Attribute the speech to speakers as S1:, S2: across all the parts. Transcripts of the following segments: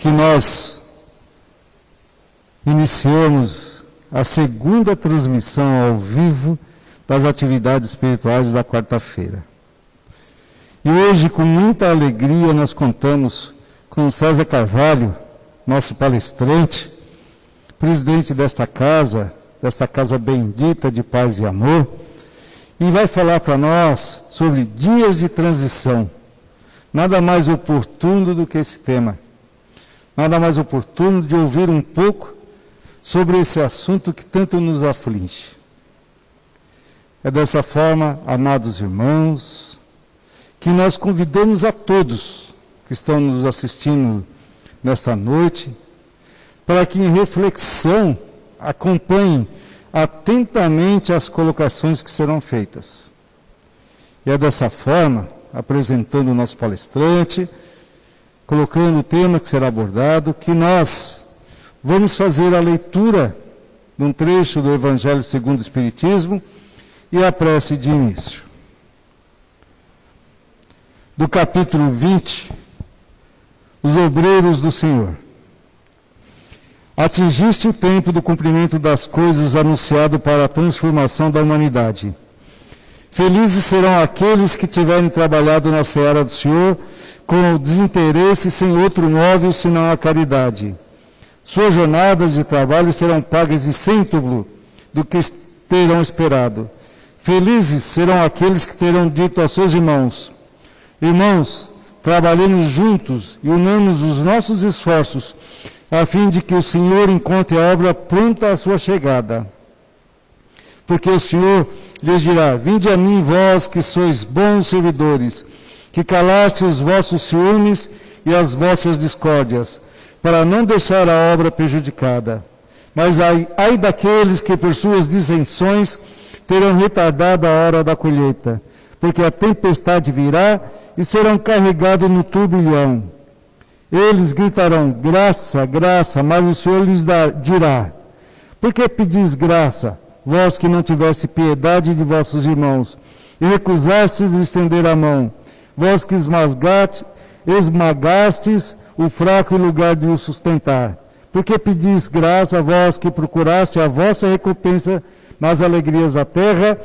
S1: que nós iniciamos a segunda transmissão ao vivo das atividades espirituais da quarta-feira. E hoje, com muita alegria, nós contamos com César Carvalho, nosso palestrante, presidente desta casa bendita de paz e amor, e vai falar para nós sobre dias de transição. Nada mais oportuno do que esse tema. Nada mais oportuno de ouvir um pouco sobre esse assunto que tanto nos aflige. É dessa forma, amados irmãos, que nós convidamos a todos que estão nos assistindo nesta noite, para que em reflexão acompanhem atentamente as colocações que serão feitas. E é dessa forma, apresentando o nosso palestrante, colocando o tema que será abordado, que nós vamos fazer a leitura de um trecho do Evangelho segundo o Espiritismo e a prece de início. Do capítulo 20, os obreiros do Senhor. Atingiste o tempo do cumprimento das coisas anunciado para a transformação da humanidade. Felizes serão aqueles que tiverem trabalhado na seara do Senhor com o desinteresse sem outro móvel senão a caridade. Suas jornadas de trabalho serão pagas de cêntuplo do que terão esperado. Felizes serão aqueles que terão dito aos seus irmãos: irmãos, trabalhemos juntos e unamos os nossos esforços, a fim de que o Senhor encontre a obra pronta à sua chegada. Porque o Senhor lhes dirá: vinde a mim, vós que sois bons servidores, que calaste os vossos ciúmes e as vossas discórdias, para não deixar a obra prejudicada. Mas ai daqueles que por suas dissensões terão retardado a hora da colheita, porque a tempestade virá e serão carregados no turbilhão. Eles gritarão: graça, graça, mas o Senhor lhes dirá: por que pedis graça, vós que não tiveste piedade de vossos irmãos, e recusastes de estender a mão, vós que esmagastes o fraco em lugar de o sustentar? Por que pedis graça, vós que procuraste a vossa recompensa nas alegrias da terra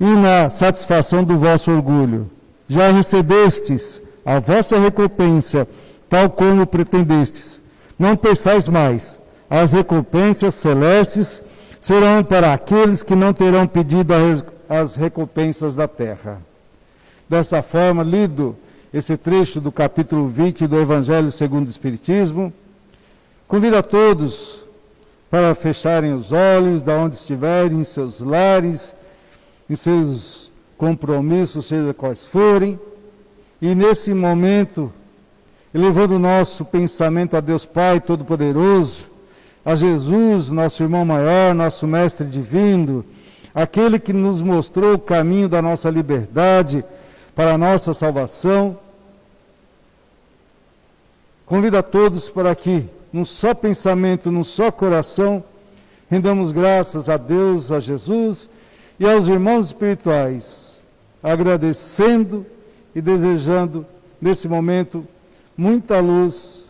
S1: e na satisfação do vosso orgulho? Já recebestes a vossa recompensa, tal como pretendestes. Não pensais mais, as recompensas celestes serão para aqueles que não terão pedido as recompensas da terra. Desta forma, lido esse trecho do capítulo 20 do Evangelho segundo o Espiritismo, convido a todos para fecharem os olhos, de onde estiverem, em seus lares, em seus compromissos, seja quais forem, e nesse momento, elevando o nosso pensamento a Deus Pai Todo-Poderoso, a Jesus, nosso irmão maior, nosso mestre divino, aquele que nos mostrou o caminho da nossa liberdade para a nossa salvação, convido a todos para que, num só pensamento, num só coração, rendamos graças a Deus, a Jesus e aos irmãos espirituais, agradecendo e desejando, nesse momento, muita luz,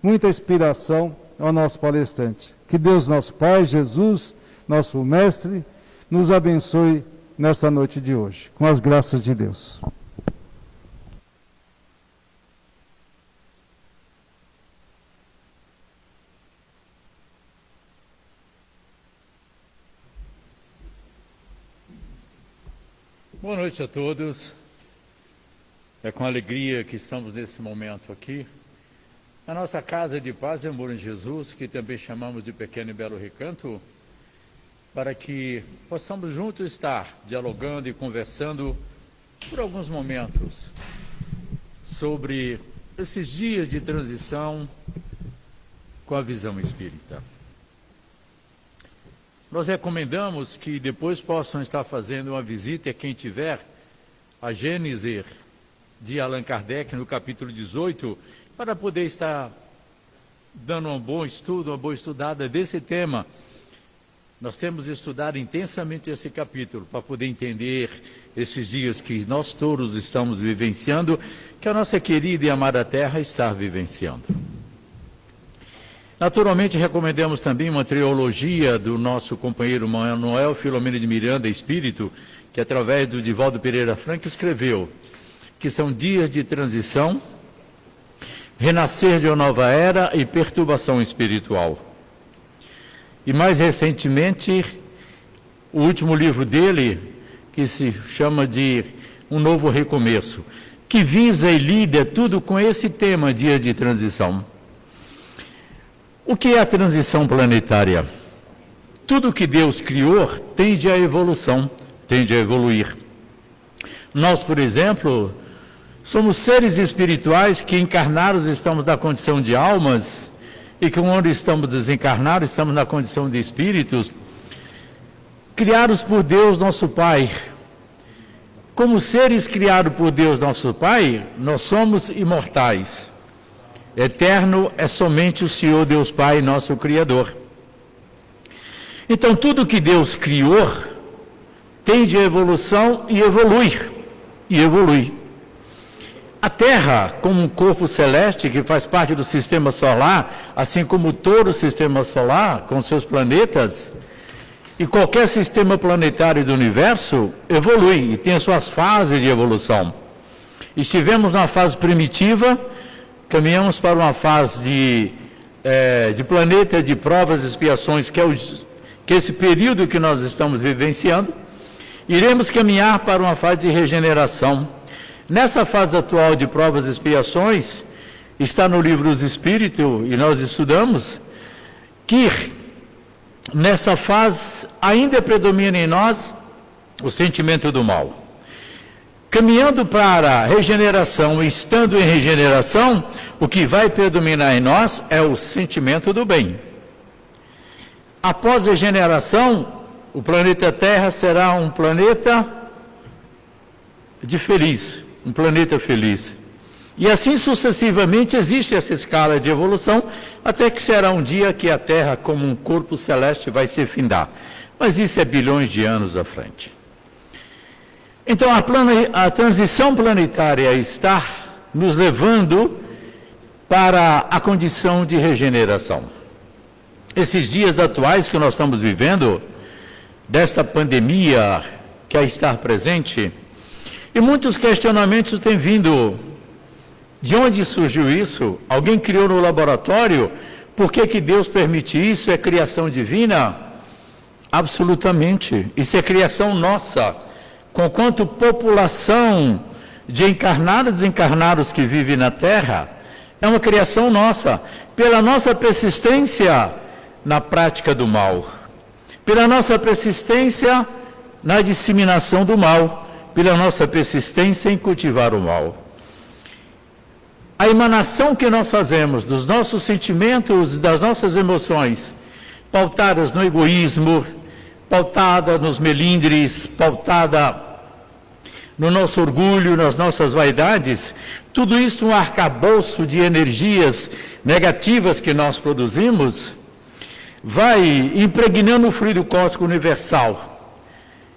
S1: muita inspiração ao nosso palestrante. Que Deus, nosso Pai, Jesus, nosso Mestre, nos abençoe nesta noite de hoje, com as graças de Deus.
S2: Boa noite a todos. É com alegria que estamos nesse momento aqui, na nossa casa de paz e amor em Jesus, que também chamamos de Pequeno e Belo Recanto, para que possamos juntos estar dialogando e conversando por alguns momentos sobre esses dias de transição com a visão espírita. Nós recomendamos que depois possam estar fazendo uma visita, quem tiver, a Gênese de Allan Kardec, no capítulo 18, para poder estar dando um bom estudo, uma boa estudada desse tema, Nós temos estudado intensamente esse capítulo para poder entender esses dias que nós todos estamos vivenciando, que a nossa querida e amada terra está vivenciando. Naturalmente, recomendamos também uma trilogia do nosso companheiro Manuel Filomeno de Miranda Espírito, que através do Divaldo Pereira Franco escreveu, que são dias de transição, renascer de uma nova era e perturbação espiritual. E mais recentemente, o último livro dele, que se chama de Um Novo Recomeço, que visa e lida tudo com esse tema, dias de transição. O que é a transição planetária? Tudo que Deus criou tende à evolução, tende a evoluir. Nós, por exemplo, somos seres espirituais que encarnados estamos na condição de almas e que quando estamos desencarnados estamos na condição de espíritos, criados por Deus nosso Pai. Como seres criados por Deus nosso Pai, nós somos imortais. Eterno é somente o Senhor Deus Pai, nosso Criador. Então tudo que Deus criou tende a evolução e evolui. A Terra, como um corpo celeste que faz parte do sistema solar, assim como todo o sistema solar, com seus planetas, e qualquer sistema planetário do universo, evolui e tem as suas fases de evolução. Estivemos na fase primitiva, caminhamos para uma fase de planeta de provas e expiações, que é esse período que nós estamos vivenciando. Iremos caminhar para uma fase de regeneração. Nessa fase atual de provas e expiações, está no livro dos Espíritos, e nós estudamos, que nessa fase ainda predomina em nós o sentimento do mal. Caminhando para a regeneração, estando em regeneração, o que vai predominar em nós é o sentimento do bem. Após a regeneração, o planeta Terra será um planeta um planeta feliz. E assim sucessivamente existe essa escala de evolução, até que será um dia que a Terra, como um corpo celeste, vai se findar. Mas isso é bilhões de anos à frente. Então a transição planetária está nos levando para a condição de regeneração. Esses dias atuais que nós estamos vivendo, desta pandemia que está presente, e muitos questionamentos têm vindo. De onde surgiu isso? Alguém criou no laboratório? Por que Deus permite isso? É criação divina? Absolutamente. Isso é criação nossa. Conquanto população de encarnados e desencarnados que vivem na Terra, é uma criação nossa. Pela nossa persistência na prática do mal. Pela nossa persistência na disseminação do mal. Pela nossa persistência em cultivar o mal. A emanação que nós fazemos dos nossos sentimentos, das nossas emoções, pautadas no egoísmo, pautada nos melindres, pautada no nosso orgulho, nas nossas vaidades, tudo isso um arcabouço de energias negativas que nós produzimos, vai impregnando o fluido cósmico universal.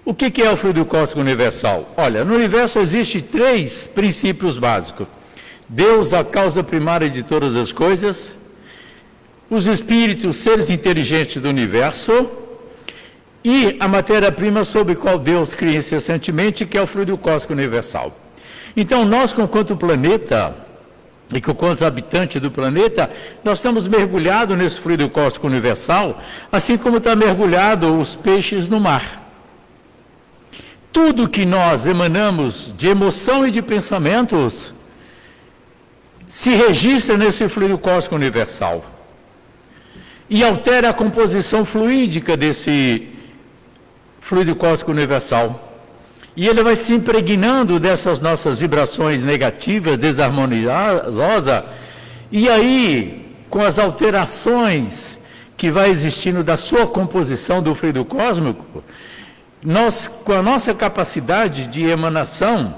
S2: O que é o fluido cósmico universal? Olha, no universo existem 3 princípios básicos. Deus, a causa primária de todas as coisas, os espíritos, seres inteligentes do universo, e a matéria-prima sobre a qual Deus cria incessantemente, que é o fluido cósmico universal. Então, nós, enquanto planeta, e enquanto habitantes do planeta, nós estamos mergulhados nesse fluido cósmico universal, assim como está mergulhado os peixes no mar. Tudo que nós emanamos de emoção e de pensamentos se registra nesse fluido cósmico universal e altera a composição fluídica desse fluido cósmico universal. E ele vai se impregnando dessas nossas vibrações negativas, desarmoniosas, e aí, com as alterações que vai existindo da sua composição do fluido cósmico, nós, com a nossa capacidade de emanação,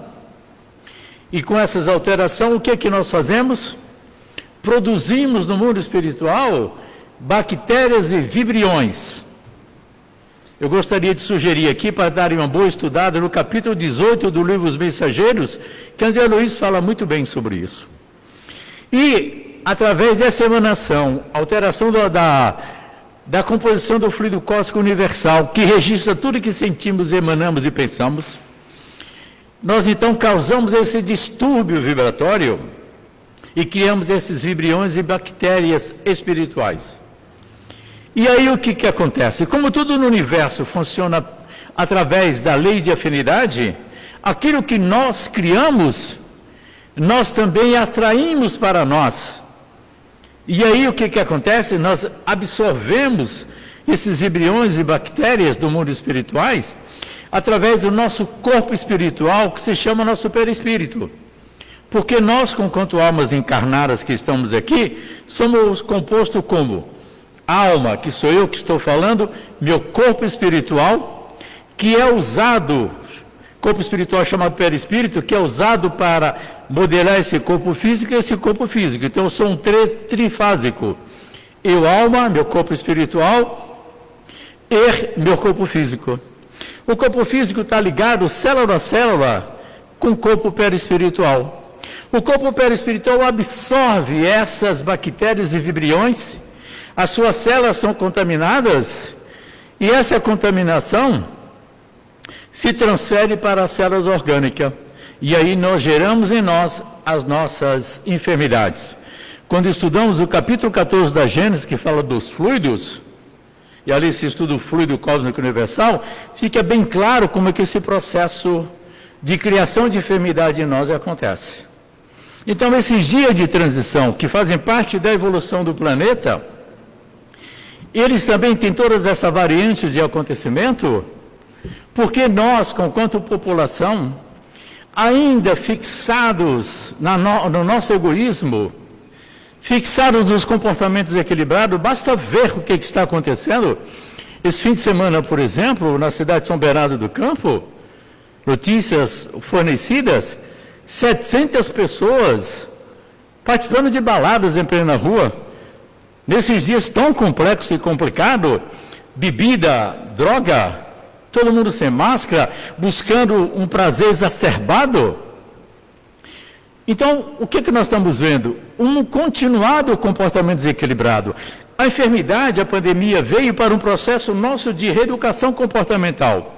S2: e com essas alterações, o que é que nós fazemos? Produzimos no mundo espiritual bactérias e vibriões. eu gostaria de sugerir aqui, para darem uma boa estudada, no capítulo 18 do livro Os Mensageiros, que André Luiz fala muito bem sobre isso. E, através dessa emanação, alteração da composição do fluido cósmico universal, que registra tudo que sentimos, emanamos e pensamos, nós então causamos esse distúrbio vibratório e criamos esses vibriões e bactérias espirituais. E aí o que acontece? Como tudo no universo funciona através da lei de afinidade, aquilo que nós criamos, nós também atraímos para nós. E aí o que acontece? Nós absorvemos esses vibriões e bactérias do mundo espirituais através do nosso corpo espiritual, que se chama nosso perispírito. Porque nós, enquanto almas encarnadas que estamos aqui, somos compostos como alma, que sou eu que estou falando, meu corpo espiritual, que é usado, corpo espiritual chamado perispírito, que é usado para modelar esse corpo físico e esse corpo físico. Então eu sou um trifásico. Eu, alma, meu corpo espiritual e meu corpo físico. O corpo físico está ligado célula a célula com o corpo perispiritual. O corpo perispiritual absorve essas bactérias e vibriões. As suas células são contaminadas e essa contaminação se transfere para as células orgânicas. E aí nós geramos em nós as nossas enfermidades. Quando estudamos o capítulo 14 da Gênesis, que fala dos fluidos, e ali se estuda o fluido cósmico universal, fica bem claro como é que esse processo de criação de enfermidade em nós acontece. Então, esses dias de transição, que fazem parte da evolução do planeta, eles também têm todas essas variantes de acontecimento, porque nós, enquanto população, ainda fixados no nosso egoísmo, fixados nos comportamentos equilibrados, basta ver o que está acontecendo. Esse fim de semana, por exemplo, na cidade de São Bernardo do Campo, notícias fornecidas, 700 pessoas participando de baladas em plena rua. Nesses dias tão complexos e complicados, bebida, droga, todo mundo sem máscara, buscando um prazer exacerbado. Então, o que nós estamos vendo? Um continuado comportamento desequilibrado. A enfermidade, a pandemia, veio para um processo nosso de reeducação comportamental.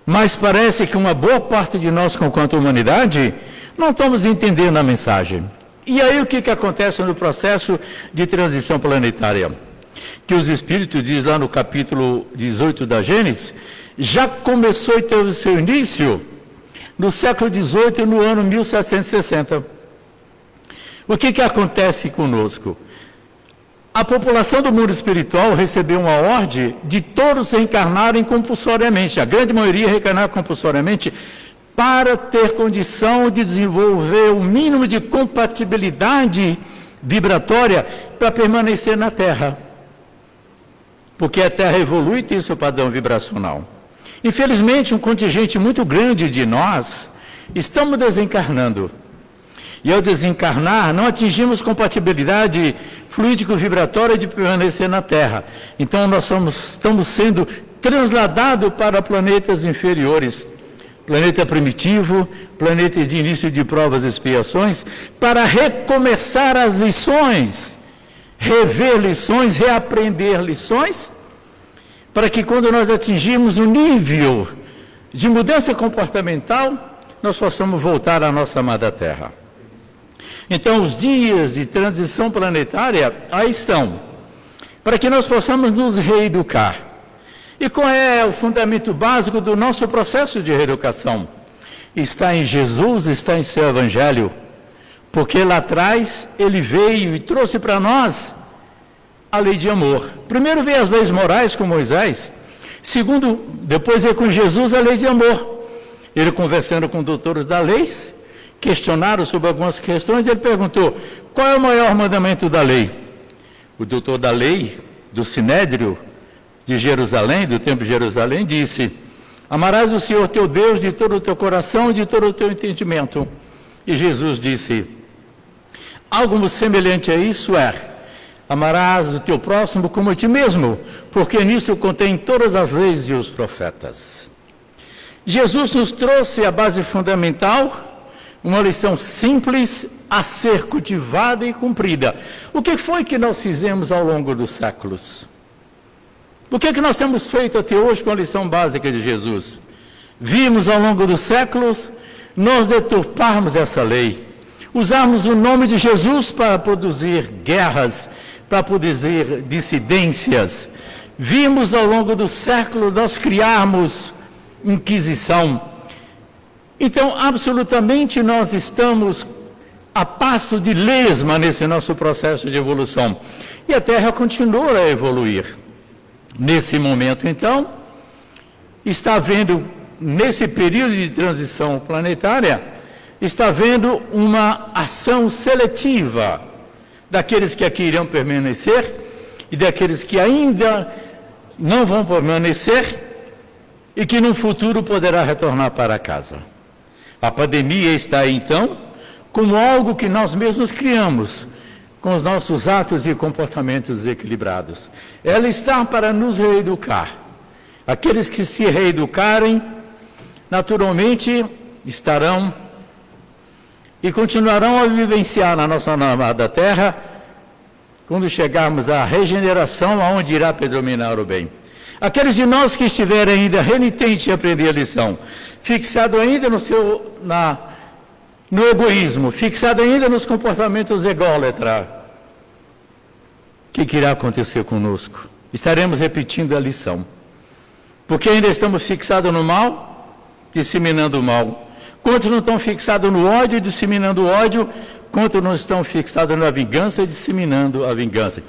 S2: Mas parece que uma boa parte de nós, enquanto humanidade, não estamos entendendo a mensagem. E aí o que acontece no processo de transição planetária? Que os Espíritos diz lá no capítulo 18 da Gênesis, já começou e teve o seu início no século XVIII, no ano 1760. O que acontece conosco? A população do mundo espiritual recebeu uma ordem de todos reencarnarem compulsoriamente, a grande maioria reencarnar compulsoriamente, para ter condição de desenvolver o mínimo de compatibilidade vibratória para permanecer na Terra. Porque a Terra evolui e tem seu padrão vibracional. Infelizmente, um contingente muito grande de nós estamos desencarnando. E ao desencarnar, não atingimos compatibilidade fluídico-vibratória de permanecer na Terra. Então, nós estamos sendo transladados para planetas inferiores, planeta primitivo, planeta de início de provas e expiações, para recomeçar as lições, rever lições, reaprender lições, para que quando nós atingirmos o nível de mudança comportamental, nós possamos voltar à nossa amada Terra. Então, os dias de transição planetária aí estão, para que nós possamos nos reeducar. E qual é o fundamento básico do nosso processo de reeducação? Está em Jesus, está em seu Evangelho, porque lá atrás ele veio e trouxe para nós a lei de amor. Primeiro veio as leis morais com Moisés, segundo, depois veio com Jesus a lei de amor. Ele conversando com doutores da lei, questionaram sobre algumas questões, ele perguntou, qual é o maior mandamento da lei? O doutor da lei, do Sinédrio, de Jerusalém, do templo de Jerusalém, disse, amarás o Senhor teu Deus de todo o teu coração e de todo o teu entendimento. E Jesus disse, algo semelhante a isso é, Amarás o teu próximo como a ti mesmo, porque nisso contém todas as leis e os profetas. Jesus nos trouxe a base fundamental, uma lição simples a ser cultivada e cumprida. O que foi que nós fizemos ao longo dos séculos? O que nós temos feito até hoje com a lição básica de Jesus? Vimos ao longo dos séculos nós deturparmos essa lei, usarmos o nome de Jesus para produzir guerras, para produzir dissidências. Vimos ao longo do século nós criarmos inquisição. Então, absolutamente nós estamos a passo de lesma nesse nosso processo de evolução. E a Terra continua a evoluir. Nesse momento, então, está havendo, nesse período de transição planetária, está havendo uma ação seletiva daqueles que aqui irão permanecer e daqueles que ainda não vão permanecer e que no futuro poderá retornar para casa. A pandemia está aí, então, como algo que nós mesmos criamos, com os nossos atos e comportamentos desequilibrados. Ela está para nos reeducar. Aqueles que se reeducarem, naturalmente, estarão e continuarão a vivenciar na nossa amada Terra, quando chegarmos à regeneração, aonde irá predominar o bem. Aqueles de nós que estiverem ainda renitentes em aprender a lição, fixado ainda no egoísmo, fixado ainda nos comportamentos ególatras, o que irá acontecer conosco? Estaremos repetindo a lição. Porque ainda estamos fixados no mal, disseminando o mal. Quantos não estão fixados no ódio, disseminando o ódio? Quantos não estão fixados na vingança, disseminando a vingança?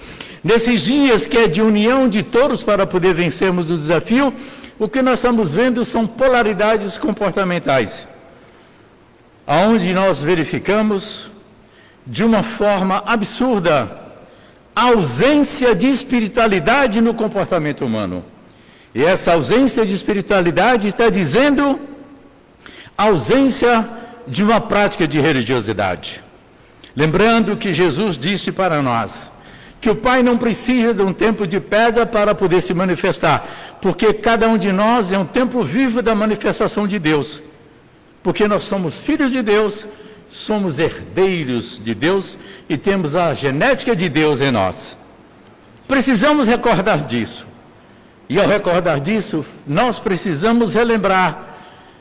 S2: Nesses dias que é de união de todos para poder vencermos o desafio, o que nós estamos vendo são polaridades comportamentais, aonde nós verificamos de uma forma absurda a ausência de espiritualidade no comportamento humano. E essa ausência de espiritualidade está dizendo a ausência de uma prática de religiosidade. Lembrando que Jesus disse para nós que o Pai não precisa de um templo de pedra para poder se manifestar, porque cada um de nós é um templo vivo da manifestação de Deus. Porque nós somos filhos de Deus, somos herdeiros de Deus e temos a genética de Deus em nós. Precisamos recordar disso. E ao recordar disso, nós precisamos relembrar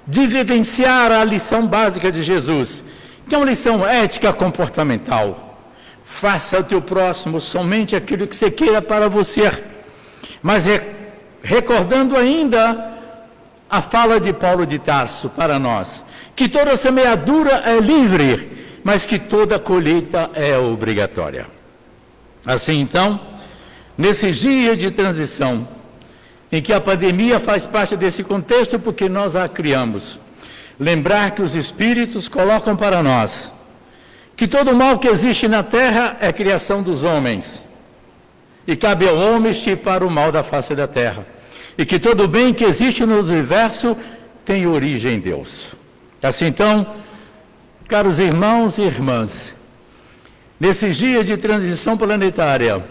S2: de vivenciar a lição básica de Jesus, que é uma lição ética comportamental. Faça ao teu próximo somente aquilo que você queira para você. Mas recordando ainda a fala de Paulo de Tarso para nós, que toda semeadura é livre, mas que toda colheita é obrigatória. Assim então, nesses dias de transição, em que a pandemia faz parte desse contexto porque nós a criamos, lembrar que os Espíritos colocam para nós que todo mal que existe na Terra é criação dos homens, e cabe ao homem estipar o mal da face da Terra, e que todo bem que existe no universo tem origem em Deus. Assim então, caros irmãos e irmãs, nesses dias de transição planetária,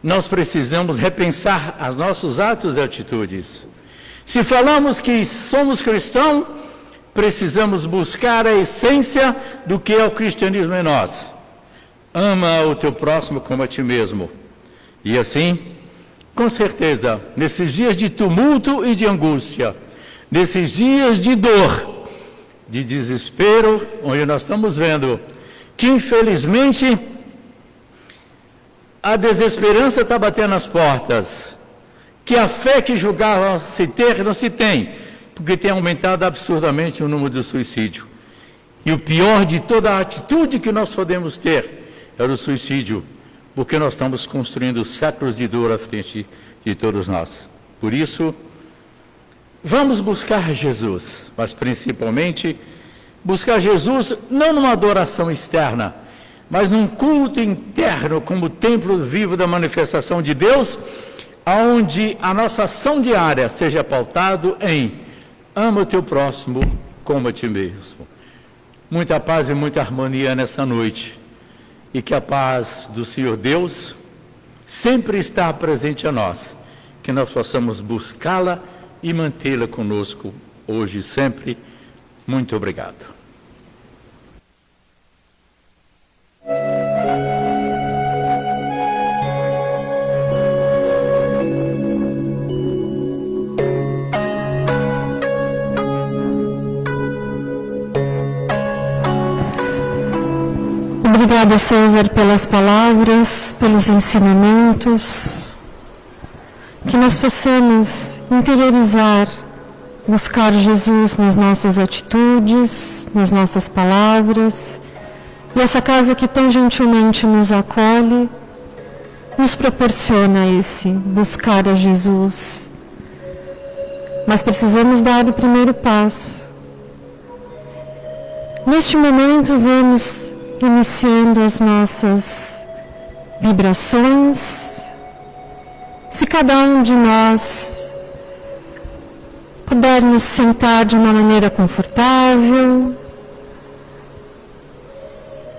S2: nós precisamos repensar os nossos atos e atitudes. Se falamos que somos cristãos, precisamos buscar a essência do que é o cristianismo em nós. Ama o teu próximo como a ti mesmo. E assim, com certeza, nesses dias de tumulto e de angústia, nesses dias de dor, de desespero, onde nós estamos vendo que infelizmente a desesperança está batendo as portas, que a fé que julgava se ter não se tem, porque tem aumentado absurdamente o número de suicídio. E o pior de toda a atitude que nós podemos ter é o suicídio, porque nós estamos construindo séculos de dor à frente de todos nós. Por isso, vamos buscar Jesus, mas principalmente buscar Jesus não numa adoração externa, mas num culto interno como templo vivo da manifestação de Deus, onde a nossa ação diária seja pautado em ama o teu próximo como a ti mesmo. Muita paz e muita harmonia nessa noite. e que a paz do Senhor Deus sempre está presente a nós, que nós possamos buscá-la e mantê-la conosco hoje e sempre. Muito obrigado.
S3: Obrigada, César, pelas palavras, pelos ensinamentos. Que nós possamos interiorizar, buscar Jesus nas nossas atitudes, nas nossas palavras. E essa casa que tão gentilmente nos acolhe, nos proporciona esse buscar a Jesus. Mas precisamos dar o primeiro passo. Neste momento, vamos iniciando as nossas vibrações. Se cada um de nós puder nos sentar de uma maneira confortável,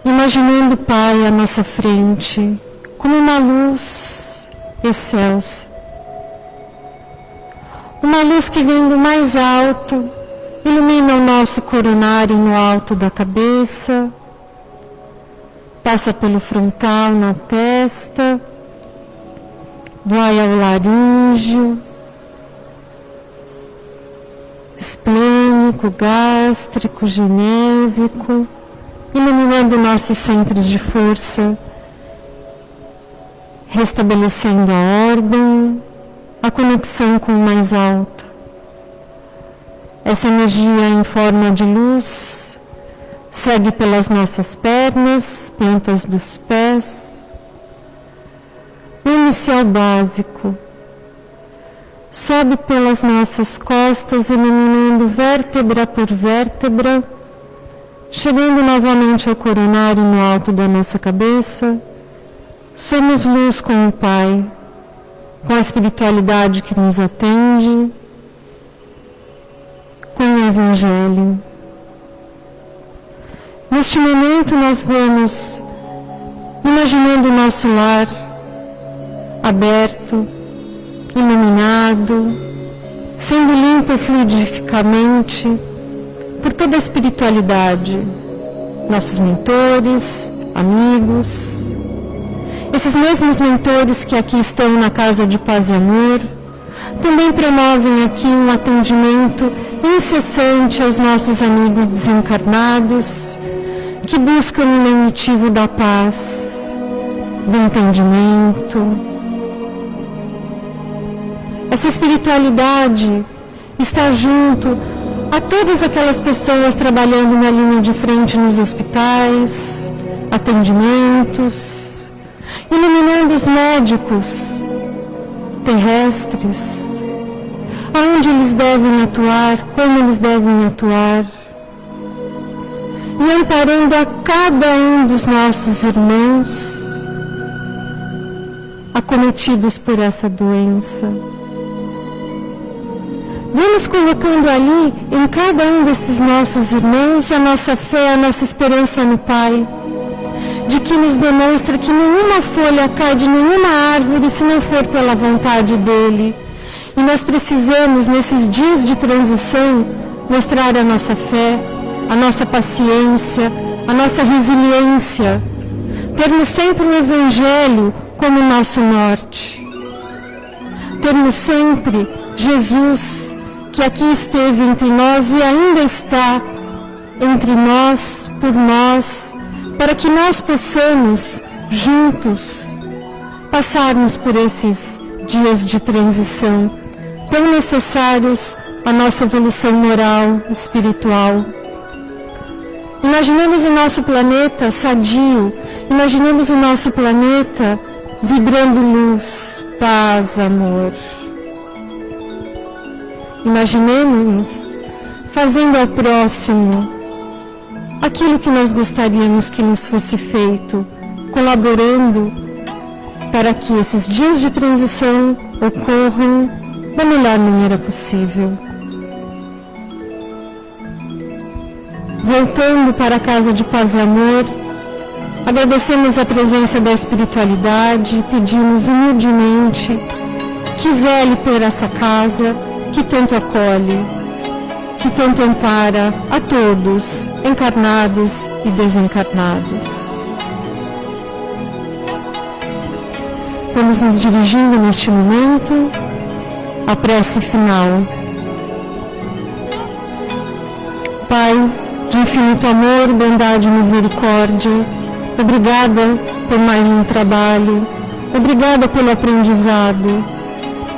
S3: imaginando o Pai à nossa frente, como uma luz excelsa. Uma luz que vem do mais alto, ilumina o nosso coronário no alto da cabeça, passa pelo frontal na testa, vai ao laríngeo, esplênico, gástrico, genésico, iluminando nossos centros de força, restabelecendo a ordem, a conexão com o mais alto. Essa energia em forma de luz segue pelas nossas pernas, plantas dos pés. O inicial básico sobe pelas nossas costas, iluminando vértebra por vértebra, chegando novamente ao coronário no alto da nossa cabeça. Somos luz com o Pai, com a espiritualidade que nos atende, com o Evangelho. Neste momento nós vamos imaginando o nosso lar aberto, iluminado, sendo limpo fluidificamente por toda a espiritualidade, nossos mentores, amigos, esses mesmos mentores que aqui estão na Casa de Paz e Amor, também promovem aqui um atendimento incessante aos nossos amigos desencarnados, que buscam o lenitivo da paz, do entendimento. Essa espiritualidade está junto a todas aquelas pessoas trabalhando na linha de frente nos hospitais, atendimentos, iluminando os médicos terrestres, aonde eles devem atuar, como eles devem atuar, e amparando a cada um dos nossos irmãos acometidos por essa doença. Vamos colocando ali, em cada um desses nossos irmãos, a nossa fé, a nossa esperança no Pai, de que nos demonstra que nenhuma folha cai de nenhuma árvore se não for pela vontade dEle. E nós precisamos, nesses dias de transição, mostrar a nossa fé, a nossa paciência, a nossa resiliência, termos sempre o Evangelho como nosso norte, termos sempre Jesus, que aqui esteve entre nós e ainda está entre nós, por nós, para que nós possamos, juntos, passarmos por esses dias de transição tão necessários à nossa evolução moral, espiritual. Imaginemos o nosso planeta sadio, imaginemos o nosso planeta vibrando luz, paz, amor. Imaginemos-nos fazendo ao próximo aquilo que nós gostaríamos que nos fosse feito, colaborando para que esses dias de transição ocorram da melhor maneira possível. Voltando para a Casa de Paz e Amor, Agradecemos a presença da espiritualidade e pedimos humildemente que zele por essa casa, que tanto acolhe, que tanto ampara a todos, encarnados e desencarnados. Vamos nos dirigindo neste momento à prece final. Pai, de infinito amor, bondade e misericórdia, obrigada por mais um trabalho, obrigada pelo aprendizado,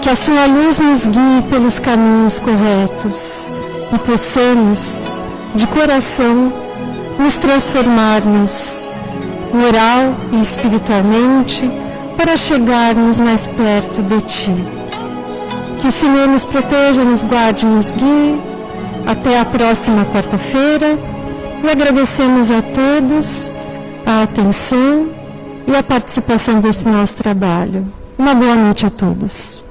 S3: que a sua luz nos guie pelos caminhos corretos e possamos, de coração, nos transformarmos moral e espiritualmente para chegarmos mais perto de Ti. Que o Senhor nos proteja, nos guarde e nos guie. Até a próxima quarta-feira e agradecemos a todos a atenção e a participação desse nosso trabalho. Uma boa noite a todos.